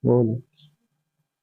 बोल।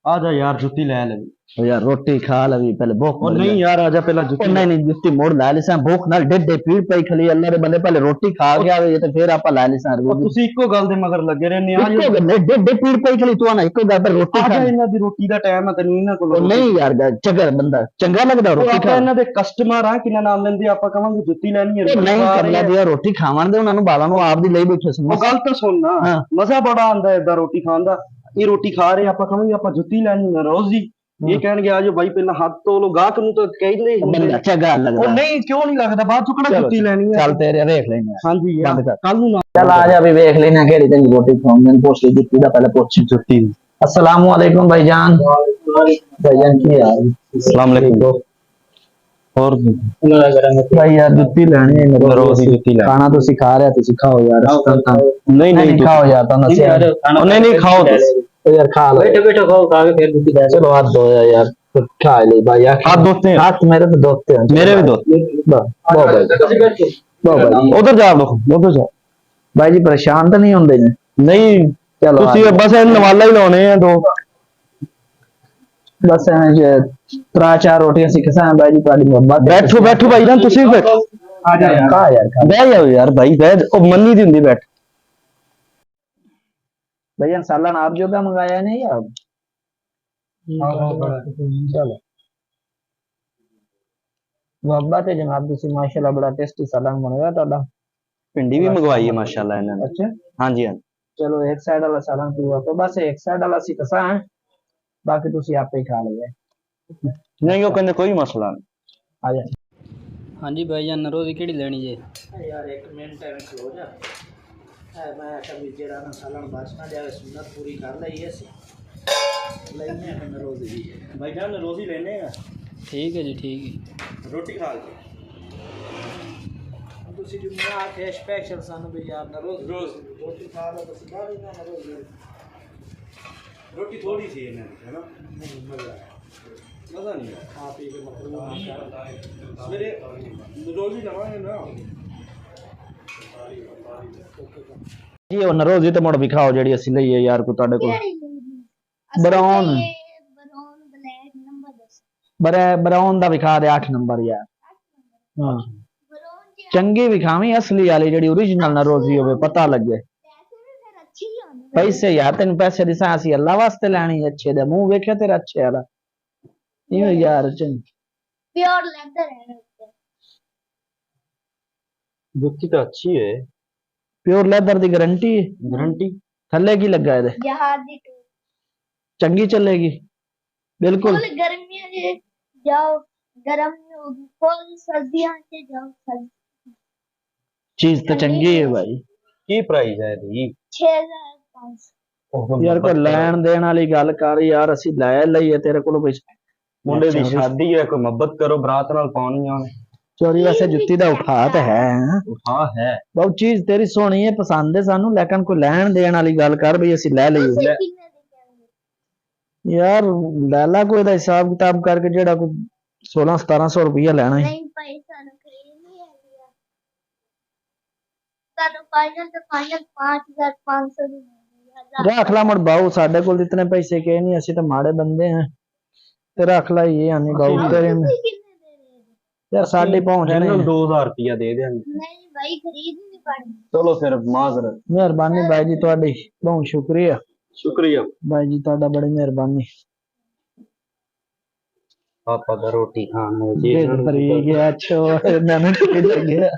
आजा यार जुत्ती ले ले। ओ यार रोटी खा लवी पहले भूख और मर नहीं गई। यार आजा पहला ओ जुत्ती ले। नहीं नहीं जुत्ती मोड़ ला लिसा भूख नाल डेडे पीड़ पई खली अल्लाह रे बंदे पहले रोटी खा और के आवे ते फिर आपा ला लिसा और तुसी इको गल दे मगर लगे रहने आ इको गल डेडे पीड़ पई खली तू ना इको गल पर रोटी खा। आजा इन्हां दी रोटी दा टाइम है तैनूं इन्हां कोल ओ रोटी नहीं यार चंगा बंदा चंगा लगदा ਉਹ रोटी ਆਪਾਂ खा। ਇਹਨਾਂ ਦੇ ਕਸਟਮਰ ਆ ਕਿੰਨਾ ਨਾਮ ਲੈਂਦੇ ਆਪਾਂ ਕਵਾਂਗੇ ਜੁੱਤੀ ਲੈਣੀ ਹੈ ਉਹ ਨਹੀਂ ਆ ਕਬਲਾ ਰਹੇ ਦਿਆ ਰੋਟੀ ਖਾਵਣ ਦੇ ਉਹਨਾਂ ਨੂੰ ਬਾਲਾਂ ਨੂੰ ਆਪ ਦੀ ਲਈ ਬੈਠੇ ਸੀ ਉਹ ਗੱਲ ਤਾਂ ਸੁਣ ਨਾ ਹਾਂ ਮਜ਼ਾ ਬੜਾ ਆਉਂਦਾ ਏਦਾਂ ਰੋਟੀ ਖਾਣ ਦਾ ਇਹ ਰੋਟੀ ਖਾ ਰਹੇ ਆਪਾਂ ਕਵਾਂਗੇ ਆਪਾਂ ਜੁੱਤੀ ਲੈਣੀ ਹੈ ਰੋਜ਼ ਦੀ ਇਹ ਕਹਿਣਗੇ ਆਜੋ ਬਾਈ ਪਹਿਲਾਂ ਹੱਥ ਧੋ ਲੋ ਗਾਹਕ ਨੂੰ ਤਾਂ ਕਹਿੰਦੇ ਹੀ ਹੁੰਦੇ ਬੰਦਾ ਚੰਗਾ ਉਹ ਲੱਗਦਾ ਨਹੀਂ ਕਿਉਂ ਨਹੀਂ ਲੱਗਦਾ ਬਾਅਦ ਚੋਂ ਕਿਹੜਾ ਜੁੱਤੀ ਲੈਣੀ ਹੈ ਚੱਲ ਤੇਰੇ ਵੇਖ ਲੈਨੇ ਆ ਹਾਂਜੀ ਬੰਦ ਕਰ ਕੱਲ ਨੂੰ ਨਾ चल आ जा भी देख लेना केड़ी तेरी रोटी खाऊंगे पूछ ली जुत्ती दा पहले पूछ जुत्ती अस्सलाम वालेकुम भाईजान भाईजान की यार अस्सलाम वालेकुम और भाई यार जुत्ती लेनी है रोज ही जुत्ती लेनी खाना तो सिखा रहा तू सिखाओ यार नहीं नहीं खाओ यार तो नसिया नहीं नहीं खाओ तो यार खा लो बैठो बैठो खाओ खा के फिर जुत्ती ले चलो हाथ धो यार खा ले भाई यार हाथ धोते हैं हाथ मेरे तो धोते हैं मेरे भी धोते भाई उधर जा दो उधर जा भाई जी परेशान तो नहीं होंगे नहीं चलो ਤੁਸੀਂ ਬਸ ਇਹ ਨਵਾਲਾ ਹੀ ਲਾਉਣੇ ਆ ਦੋ बस त्रा चार रोटियां सीख सा भाई जी तुम्हारी मोहब्बत बैठो बैठो भाई ना ਤੁਸੀਂ भी बैठो आ जा यार खा यार खा ਬਹਿ ਜਾਓ ਯਾਰ ਭਾਈ ਬਹਿ ਉਹ ਮੰਨੀ ਦੀ ਹੁੰਦੀ ਬੈਠ भैया सालन आप जो का मंगाया नहीं आप चलो मोहब्बत है जनाब तुसी माशाल्लाह बड़ा टेस्टी सालन बनाया ਤੁਹਾਡਾ ਪਿੰਡੀ ਵੀ ਮੰਗਵਾਈ ਹੈ ਮਾਸ਼ਾਅੱਲਾ ਇਹਨਾਂ ਨੇ अच्छा ਹਾਂਜੀ ਹਾਂਜੀ चलो एक साइड वाला सालन पूरा तो बस एक साइड वाला सी कसा है बाकी तुसी आपे ही खा लोगे ਨਹੀਂ ਉਹ ਕਹਿੰਦੇ ਕੋਈ ਮਸਲਾ ਨਹੀਂ आ जा हाँ जी भाईजान नरोजी केड़ी लेनी जे यार एक मिनट है खलो जा मैं कभी जेड़ा ना सालन बाचना जावे सुन्नत पूरी कर लई है लेने हैं रोजी भी ਭਾਈਜਾਨ ਰੋਜ਼ੀ ਲੈਣੇ ਆ ठीक है जी ठीक है ਰੋਟੀ ਖਾ ਕੇ ਤੁਸੀਂ ਜਿੰਨਾ ਆਖੇ ਸਪੈਸ਼ਲ ਸਾਨੂੰ ਵੀ ਯਾਰ ਨਾ ਰੋਜ਼ ਰੋਟੀ ਖਾ ਲਓ ਤੁਸੀਂ ਬਾਹਰ ਹੀ ਨਾ ਰੋਜ਼ ਰੋਟੀ ਥੋੜੀ ਸੀ ਇਹਨਾਂ ਦੀ ਹੈ ਨਾ ਨਹੀਂ ਮਜ਼ਾ ਮਜ਼ਾ ਨਹੀਂ ਆਇਆ ਖਾ ਪੀ ਕੇ ਮਕਰੂਹ ਮਾਸ਼ਾਅੱਲਾ ਸਵੇਰੇ ਰੋਜ਼ੀ ਲਵਾਂਗੇ ਨਾ जी ਉਹ ਨਰੋਜ਼ੀ ਤੇ ਮੁੜ ਵੀ ਖਾਓ ਜਿਹੜੀ ਅਸੀਂ ਲਈਏ ਯਾਰ ਕੋ ਤੁਹਾਡੇ ਕੋਲ ਬਰਾਊਨ ਬਲੈਕ ਨੰਬਰ 10 ਬਰਾਊਨ ਦਾ ਵਿਖਾ ਦੇ 8 ਨੰਬਰ ਯਾਰ ਹਾਂ ਬਰਾਊਨ ਜੀ ਚੰਗੀ ਵਿਖਾਵੀਂ ਅਸਲੀ ਵਾਲੀ ਜਿਹੜੀ ओरिजिनल ਨਰੋਜ਼ੀ ਹੋਵੇ ਪਤਾ ਲੱਗੇ ਪੈਸੇ ਵੀ ਫਿਰ ਅੱਛੀ ਹੀ ਆਉਂਦੇ ਪੈਸੇ ਯਾਰ ਤੈਨੂੰ ਪੈਸੇ ਦੀ ਸਾਂ ਅਸੀਂ ਅੱਲਾ ਵਾਸਤੇ ਲੈਣੀ ਅੱਛੇ ਦੇ ਮੂੰਹ ਵੇਖਿਆ ਤੇਰਾ ਅੱਛੇ ਵਾਲਾ ਇਹ ਯਾਰ ਚੰਗੀ ਪਿਓਰ ਲੈਦਰ ਹੈ ਉੱਤੇ ਜੁੱਤੀ ਤਾਂ ਅੱਛੀ ਹੈ प्योर लेदर दी गारंटी ਗਰੰਟੀ थल्ले की लगा है ਜਹਾਜ਼ ਦੀ ਟੂਰ चंगी चलेगी बिल्कुल फुल गर्मियों में जाओ गर्म में होगी फुल सर्दियों से जाओ सर्दी चीज तो चंगी है भाई ਕੀ ਪ੍ਰਾਈਸ ਹੈ ਇਹਦੀ 6500 यार कोई लैन देन वाली गल कर यार ਅਸੀਂ ਲੈ ਲਈਏ ਤੇਰੇ ਕੋਲੋਂ ਪੈਸੇ ਮੁੰਡੇ ਦੀ ਸ਼ਾਦੀ ਹੈ ਕੋਈ ਮੁਹੱਬਤ ਕਰੋ ਬਰਾਤ ਨਾਲ ਪਾਉਣੀ ਆ चोरी वैसे जुत्ती दा उठा तो है ਹਾਂ ਹੈ बहुत चीज तेरी सोहनी है पसंद है सानू लेकिन कोई लैन देन वाली गल कर भी ਅਸੀਂ ਲੈ ਲਈਏ कितने दिखेंगे यार लैला कोई दा हिसाब किताब करके जेड़ा कोई 16-1700 रुपया लेना है नहीं पैसा ना खरीद नहीं है यार तारो फाइनल तो फाइनल 5500 ਦੀ ਮਿਲਦੀ रख ला मुड़ बाऊ साडे कोल इतने पैसे के नहीं ਅਸੀਂ ਤਾਂ ਮਾੜੇ ਬੰਦੇ हैं ते रख ला ये आनी बाऊ तेरे में कितने दे रहे हो यार साडी पहुंच ਇਹਨਾਂ नहीं ਨੂੰ 2000 ਰੁਪਇਆ ਦੇ ਦੇਣਗੇ नहीं भाई खरीद नहीं पड़नी ਚਲੋ ਫਿਰ ਮਾਜ਼ਰਤ मेहरबानी भाई जी ਤੁਹਾਡੀ बहुत शुक्रिया ਸ਼ੁਕਰੀਆ भाई जी ਤੁਹਾਡਾ बड़ी मेहरबानी ਪਾਪਾ ਦਾ ਰੋਟੀ ਖਾਣ ਨੂੰ ਜੀ ढिड भरी गया छोड़ मैंने ठीक लग गया